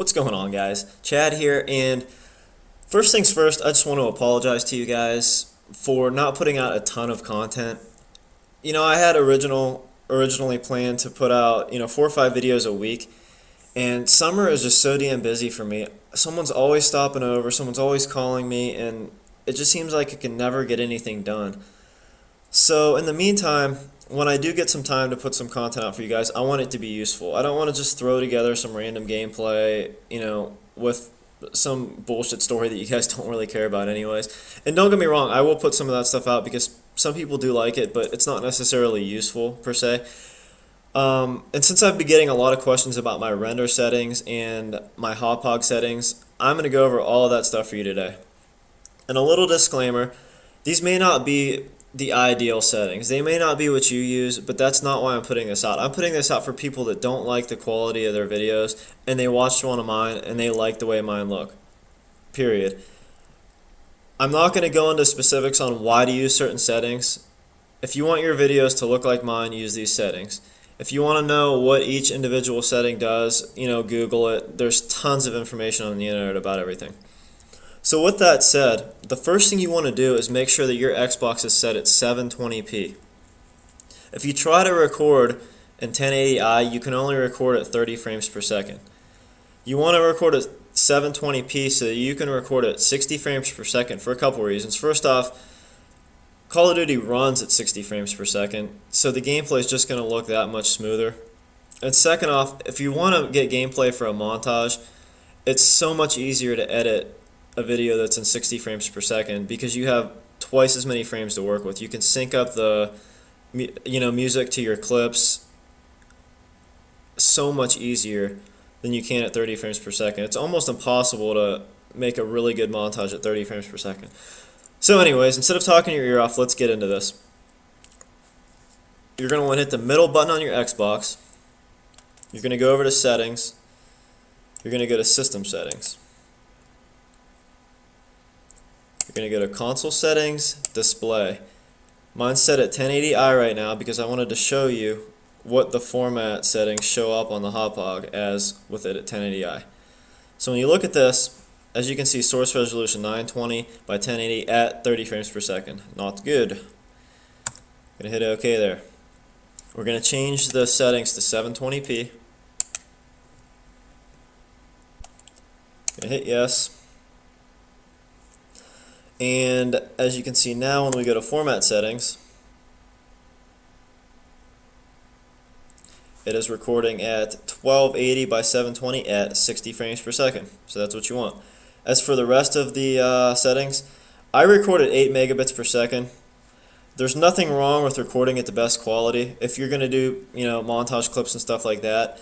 What's going on, guys? Chad here, and first things first, I just want to apologize to you guys for not putting out a ton of content. I had originally planned to put out, 4 or 5 videos a week, and summer is just so damn busy for me. Someone's always stopping over, someone's always calling me, and it just seems like I can never get anything done. So in the meantime, when I do get some time to put some content out for you guys, I want it to be useful. I don't want to just throw together some random gameplay, with some bullshit story that you guys don't really care about anyways. And don't get me wrong, I will put some of that stuff out because some people do like it, but it's not necessarily useful per se. And since I've been getting a lot of questions about my render settings and my Hauppauge settings, I'm going to go over all of that stuff for you today. And a little disclaimer, these may not be the ideal settings. They may not be what you use, but that's not why I'm putting this out. I'm putting this out for people that don't like the quality of their videos and they watched one of mine and they like the way mine look. Period. I'm not going to go into specifics on why to use certain settings. If you want your videos to look like mine, use these settings. If you want to know what each individual setting does, Google it. There's tons of information on the internet about everything. So with that said, the first thing you want to do is make sure that your Xbox is set at 720p. If you try to record in 1080i, you can only record at 30 frames per second. You want to record at 720p so that you can record at 60 frames per second for a couple reasons. First off, Call of Duty runs at 60 frames per second, so the gameplay is just going to look that much smoother. And second off, if you want to get gameplay for a montage, it's so much easier to edit a video that's in 60 frames per second because you have twice as many frames to work with. You can sync up the music to your clips so much easier than you can at 30 frames per second. It's almost impossible to make a really good montage at 30 frames per second. So anyways, instead of talking your ear off, let's get into this. You're going to want to hit the middle button on your Xbox. You're going to go over to Settings. You're going to go to System Settings. You're going to go to Console Settings, Display. Mine's set at 1080i right now because I wanted to show you what the format settings show up on the Hauppauge as with it at 1080i. So when you look at this, as you can see, source resolution 920 by 1080 at 30 frames per second. Not good. Going to hit OK there. We're going to change the settings to 720p. Going to hit yes. And as you can see now, when we go to format settings, it is recording at 1280 by 720 at 60 frames per second. So that's what you want. As for the rest of the settings, I record at 8 megabits per second. There's nothing wrong with recording at the best quality if you're going to do montage clips and stuff like that.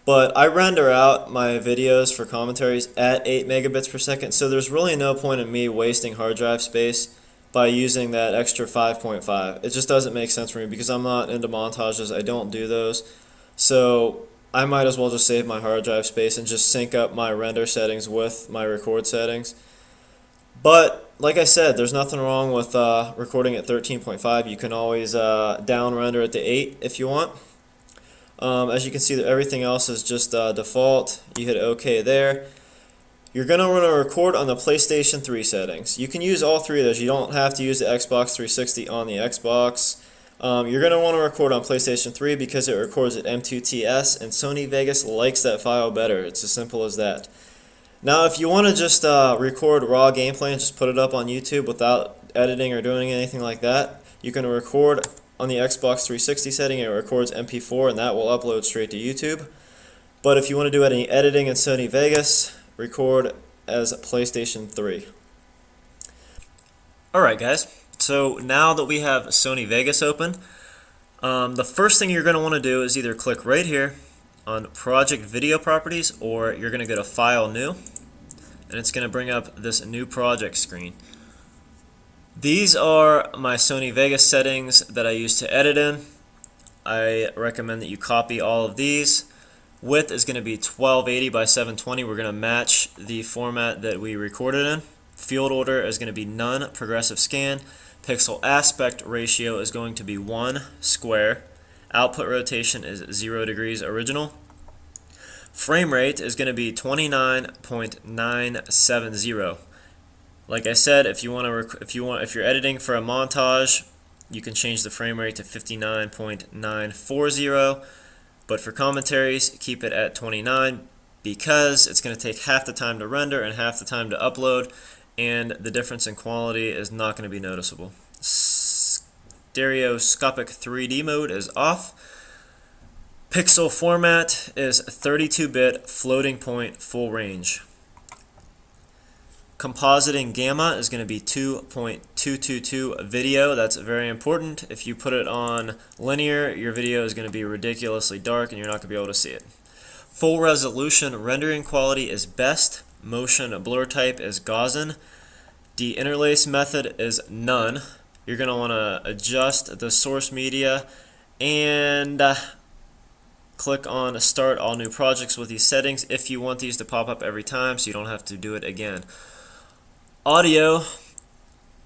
But I render out my videos for commentaries at 8 megabits per second, so there's really no point in me wasting hard drive space by using that extra 5.5. It just doesn't make sense for me because I'm not into montages. I don't do those. So I might as well just save my hard drive space and just sync up my render settings with my record settings. But like I said, there's nothing wrong with recording at 13.5. You can always down render it to 8 if you want. As you can see, everything else is just default. You hit OK there. You're going to want to record on the PlayStation 3 settings. You can use all three of those. You don't have to use the Xbox 360 on the Xbox. You're going to want to record on PlayStation 3 because it records at M2TS, and Sony Vegas likes that file better. It's as simple as that. Now, if you want to just record raw gameplay and just put it up on YouTube without editing or doing anything like that, you can record on the Xbox 360 setting. It records MP4, and that will upload straight to YouTube. But if you want to do any editing in Sony Vegas, record as PlayStation 3. Alright guys, so now that we have Sony Vegas open, the first thing you're going to want to do is either click right here on Project Video Properties, or you're going to go to File New, and it's going to bring up this new project screen. These are my Sony Vegas settings that I use to edit in. I recommend that you copy all of these. Width is going to be 1280 by 720. We're going to match the format that we recorded in. Field order is going to be none, progressive scan. Pixel aspect ratio is going to be 1 square. Output rotation is 0 degrees original. Frame rate is going to be 29.970. Like I said, if you're editing for a montage, you can change the frame rate to 59.940, but for commentaries, keep it at 29 because it's going to take half the time to render and half the time to upload, and the difference in quality is not going to be noticeable. Stereoscopic 3D mode is off. Pixel format is 32-bit floating point full range. Compositing gamma is going to be 2.222 video. That's very important. If you put it on linear, your video is going to be ridiculously dark and you're not going to be able to see it. Full resolution rendering quality is best. Motion blur type is Gaussian. Deinterlace method is none. You're going to want to adjust the source media and click on Start All New Projects with these settings if you want these to pop up every time so you don't have to do it again. Audio,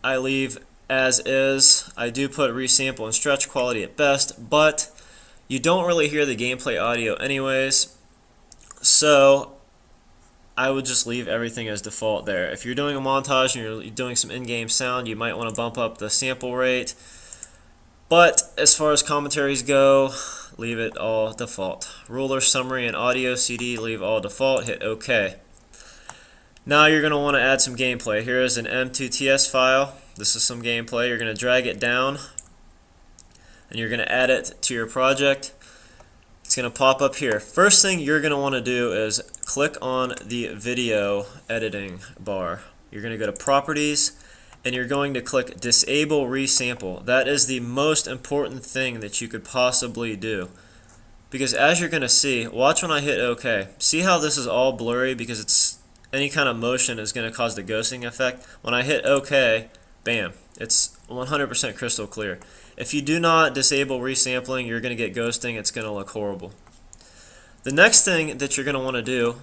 I leave as is. I do put resample and stretch quality at best, but you don't really hear the gameplay audio anyways, so I would just leave everything as default there. If you're doing a montage and you're doing some in-game sound, you might want to bump up the sample rate, but as far as commentaries go, leave it all default. Ruler, summary, and audio CD, leave all default, hit OK. Now you're going to want to add some gameplay. Here is an M2TS file. This is some gameplay. You're going to drag it down and you're going to add it to your project. It's going to pop up here. First thing you're going to want to do is click on the video editing bar. You're going to go to Properties and you're going to click Disable Resample. That is the most important thing that you could possibly do. Because as you're going to see, watch when I hit OK. See how this is all blurry because it's any kind of motion is going to cause the ghosting effect. When I hit OK, bam, it's 100% crystal clear. If you do not disable resampling, you're going to get ghosting. It's going to look horrible. The next thing that you're going to want to do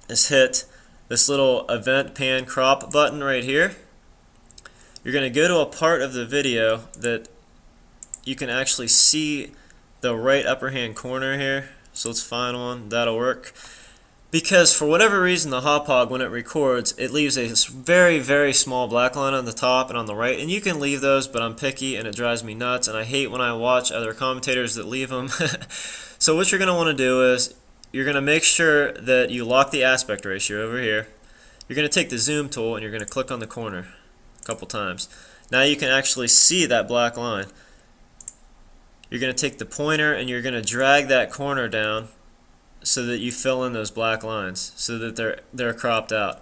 is hit this little Event Pan Crop button right here. You're going to go to a part of the video that you can actually see the right upper hand corner here. So let's find one. That'll work. Because for whatever reason, the Hauppauge, when it records, it leaves a very, very small black line on the top and on the right. And you can leave those, but I'm picky and it drives me nuts. And I hate when I watch other commentators that leave them. So what you're going to want to do is you're going to make sure that you lock the aspect ratio over here. You're going to take the zoom tool and you're going to click on the corner a couple times. Now you can actually see that black line. You're going to take the pointer and you're going to drag that corner down so that you fill in those black lines so that they're cropped out.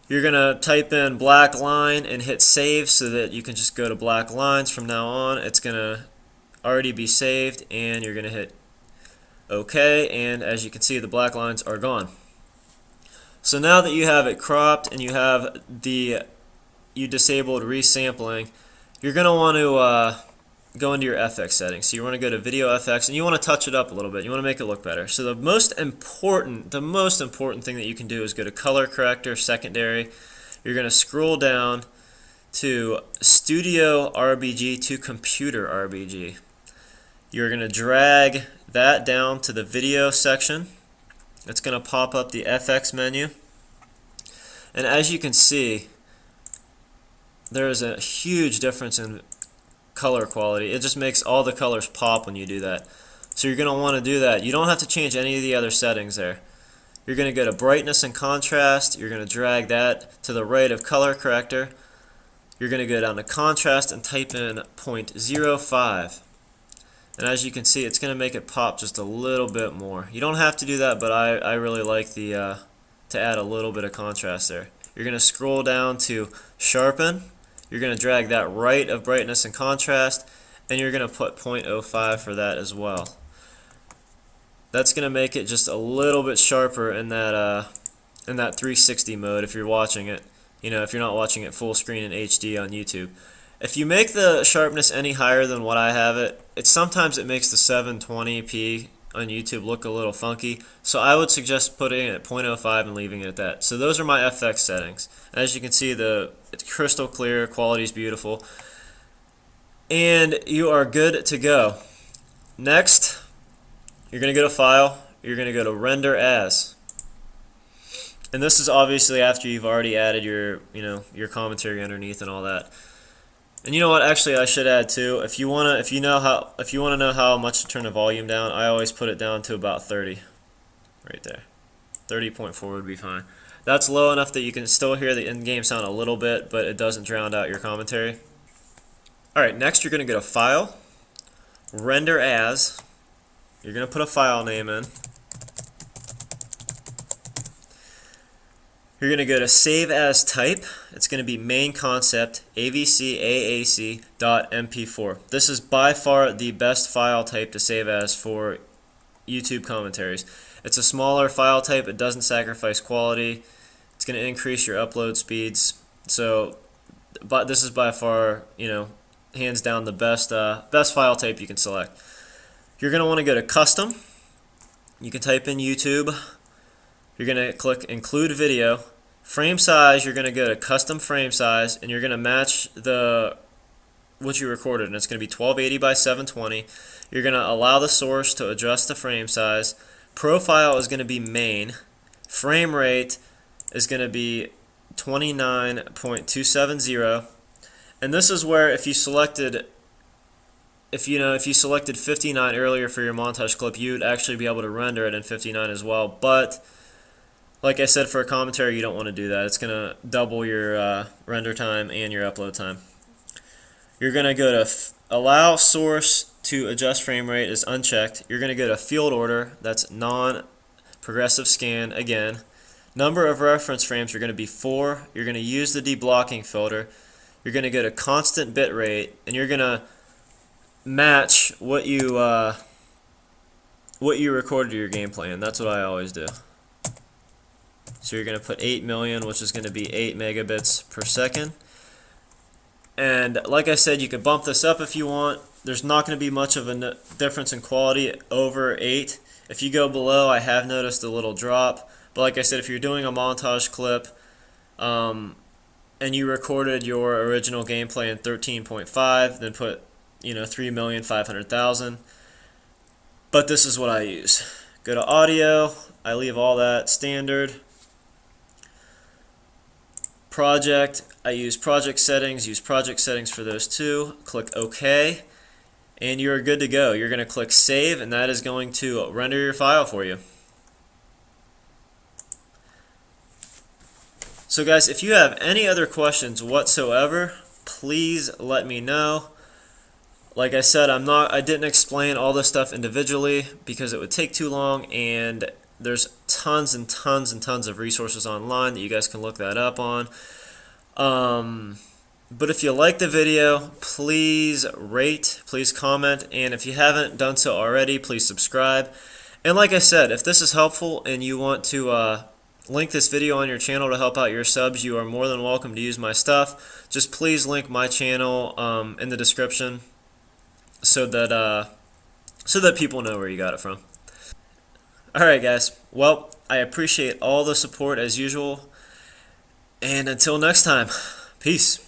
You're going to type in black line and hit save so that you can just go to black lines from now on. It's going to already be saved and you're going to hit OK, and as you can see, the black lines are gone. So now that you have it cropped and you have you disabled resampling, you're going to want to go into your FX settings. So you want to go to Video FX and you want to touch it up a little bit. You want to make it look better. So the most important thing that you can do is go to Color Corrector, Secondary. You're going to scroll down to Studio RBG to Computer RBG. You're going to drag that down to the video section. It's going to pop up the FX menu. And as you can see, there is a huge difference in color quality. It just makes all the colors pop when you do that. So you're going to want to do that. You don't have to change any of the other settings there. You're going to go to brightness and contrast. You're going to drag that to the right of color corrector. You're going to go down to contrast and type in 0.05. And as you can see, it's going to make it pop just a little bit more. You don't have to do that, but I really like to add a little bit of contrast there. You're going to scroll down to sharpen. You're going to drag that right of brightness and contrast, and you're going to put 0.05 for that as well. That's going to make it just a little bit sharper in that 360 mode if you're watching it. You know, if you're not watching it full screen in HD on YouTube. If you make the sharpness any higher than what I have it, sometimes it makes the 720p on YouTube look a little funky. So I would suggest putting it at 0.05 and leaving it at that. So those are my FX settings. As you can see, it's crystal clear, quality is beautiful, and you are good to go. Next, you're going to go to File, you're going to go to render as. And this is obviously after you've already added your, your commentary underneath and all that. And you know what? Actually, I should add too. If you want to know how much to turn the volume down, I always put it down to about 30, right there. 30.4 would be fine. That's low enough that you can still hear the in-game sound a little bit, but it doesn't drown out your commentary. All right, next you're going to go to File, Render As. You're going to put a file name in. You're going to go to Save As Type. It's going to be main concept avcaac.mp4. This is by far the best file type to save as for YouTube commentaries. It's a smaller file type. It doesn't sacrifice quality. It's going to increase your upload speeds. So, but this is by far, hands down the best file type you can select. You're going to want to go to Custom. You can type in YouTube. You're going to click Include Video. Frame size, you're going to go to Custom Frame Size, and you're going to match what you recorded, and it's going to be 1280 by 720. You're going to allow the source to adjust the frame size. Profile is going to be main. Frame rate is going to be 29.270. And this is where if you selected 59 earlier for your montage clip, you'd actually be able to render it in 59 as well. But like I said, for a commentary, you don't want to do that. It's going to double your render time and your upload time. You're going to go to Allow Source to Adjust Frame Rate is unchecked. You're going to go to Field Order. That's Non-Progressive Scan again. Number of reference frames are going to be 4. You're going to use the deblocking filter. You're going to go to Constant Bit Rate, and you're going to match what you recorded to your game plan. That's what I always do. So you're going to put 8 million, which is going to be 8 megabits per second. And like I said, you can bump this up if you want. There's not going to be much of a difference in quality over 8. If you go below, I have noticed a little drop. But like I said, if you're doing a montage clip and you recorded your original gameplay in 13.5, then put 3,500,000. But this is what I use. Go to Audio. I leave all that standard. Project, I use project settings for those two. Click OK, and you're good to go. You're going to click Save, and that is going to render your file for you. So guys, if you have any other questions whatsoever, please let me know. Like I said, I didn't explain all this stuff individually because it would take too long, and there's tons and tons and tons of resources online that you guys can look that up on. But if you like the video, please rate, please comment, and if you haven't done so already, please subscribe. And like I said, if this is helpful and you want to link this video on your channel to help out your subs, you are more than welcome to use my stuff. Just please link my channel in the description so that people know where you got it from. Alright guys, well, I appreciate all the support as usual, and until next time, peace.